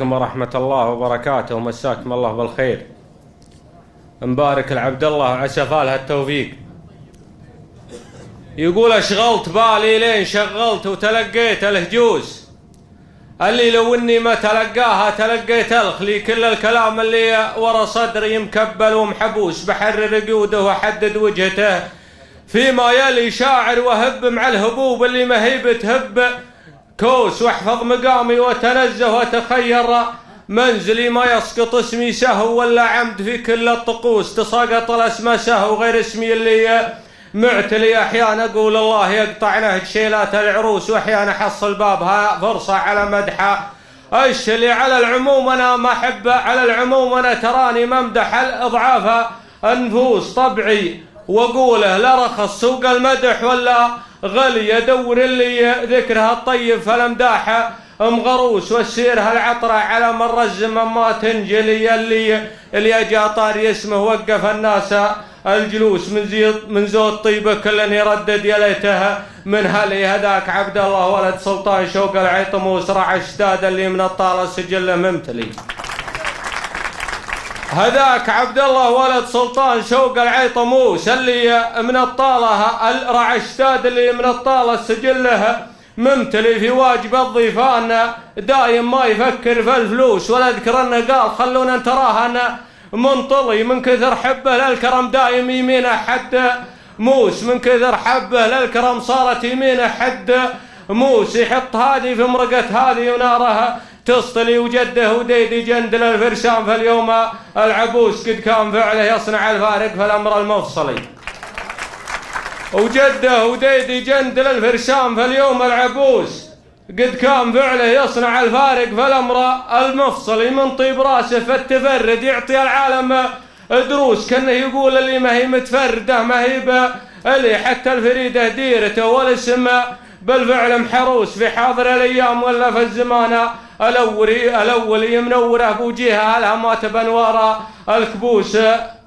ورحمة الله وبركاته ومساكم الله بالخير. مبارك العبد الله وعسى فالها التوفيق. يقول اشغلت بالي لين شغلت وتلقيت الهجوس اللي لو اني ما تلقاها تلقيت الخلي كل الكلام اللي ورا صدري مكبل ومحبوس بحرر قوده واحدد وجهته فيما يلي شاعر وهب مع الهبوب اللي ما هي بتهب كوس واحفظ مقامي وتنزه وتخير منزلي ما يسقط اسمي سهو ولا عمد في كل الطقوس تساقط الاسماء سهو غير اسمي اللي معتلي احيانا اقول الله يقطع نهج شيلات العروس واحيانا احصل بابها فرصه على مدحه الشلي على العموم انا ما احب على العموم انا تراني ممدح الاضعاف النفوس طبعي واقوله لا رخص سوق المدح ولا غلي ادور اللي ذكرها الطيب فالمداحه مغروس وسيرها العطره على مر الزمن ما تنجلي اللي اجا طاري اسمه وقف الناس الجلوس من زود طيبه كل يردد يا ليتها من هلي هداك عبد الله ولد سلطان شوق العيطموس رع اشتاد اللي من الطاله سجله ممتلي. هذاك عبد الله ولد سلطان شوق العيطموس اللي من الطاله رع اشتاد اللي من الطاله سجله ممتلي في واجب الضيفان دايم ما يفكر في الفلوس ولا اذكر انه قال خلونا نتراه انا منطلي من كثر حبه للكرم دايم يمينه حد موس من كثر حبه للكرم صارت يمينه حد موس يحط هذه في مرقة هذه ونارها تصطلي وجده وديدي جندل الفرسان فاليوم العبوس قد كان فعله يصنع الفارق في الامر المفصلي وجده وديدي جندل الفرسان فاليوم العبوس قد كان فعله يصنع الفارق في الامر المفصلي من طيب راسه فالتفرد يعطي العالم دروس كانه يقول اللي ما هي متفرده ما هي اللي حتى الفريده ديرته والاسم بالفعل محروس في حاضر الايام ولا في الزمان الاولي منوره بوجيهها لها ما بانوار الكبوس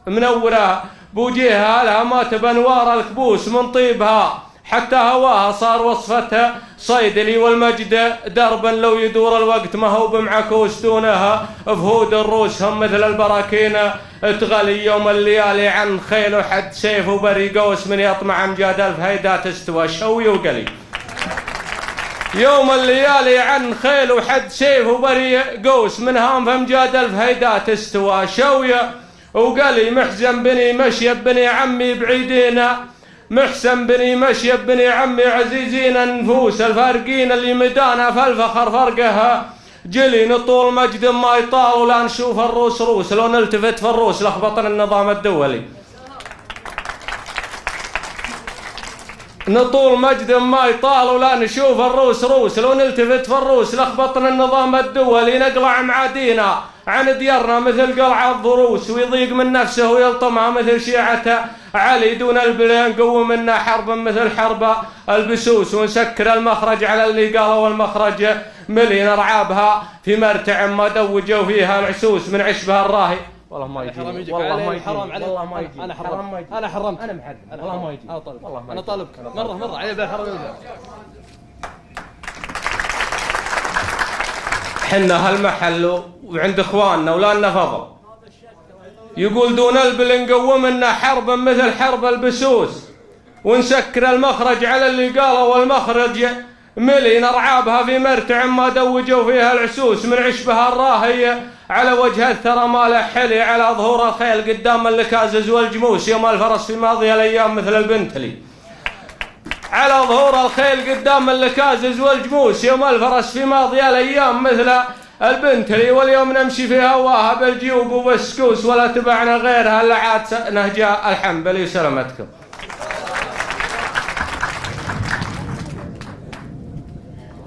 منوره بوجيهها لها ما بانوار الكبوس من طيبها حتى هواها صار وصفتها صيدلي والمجد دربا لو يدور الوقت ما هو بمعكوس دونها فهود الروس هم مثل البراكين تغلي يوم الليالي عن خيل وحد سيف وبري قوس من يطمع امجاد الف هيدات استوى شوي وقلي يوم الليالي عن خيل وحد سيف وبري قوس من هام فامجاد الف هيدات استوى شوية وقلي محزن بني مشيب بني عمي بعيدينا محسن بني مشيب بني عمي عزيزين النفوس الفارقين اللي مدانا فالفخر فرقها جلي نطول مجد ما يطال ولا نشوف الروس روس لو نلتفت في الروس لخبطنا النظام الدولي نطول مجد ما يطال ولا نشوف الروس روس لو نلتفت في الروس لخبطنا النظام الدولي نقلع معادينا عن ديارنا مثل قلع الضروس ويضيق من نفسه ويلطمها مثل شيعته علي دون البلين قوم منا حرب مثل حرب البسوس ونسكر المخرج على اللي قالوا المخرج ملي نرعابها في مرتع ما دوجوا فيها العسوس من عشبها الراهي والله ما يجي والله ما يجي حرام عليك والله ما يجي انا حرمت انا محرم والله ما يجي انا طالبك مره علي بالحرام حنا هالمحل وعند اخواننا ولا لنا فضل يقول دون البل نقومنا حربا مثل حرب البسوس ونسكر المخرج على اللي قالوا والمخرج ملي نرعابها في مرتع ما دوجوا فيها العسوس من عشبها الراهي على وجه الثرى ما له حلي على ظهور الخيل قدام اللكازز والجموس يوم الفرس في ماضي الايام مثل البنتلي على ظهور الخيل قدام اللكازز والجموس يوم الفرس في ماضي الايام مثل البنتلي واليوم نمشي في هواها بالجيوب وبالسكوس ولا تبعنا غيرها الا عاد نهج الحنبلي سلامتكم.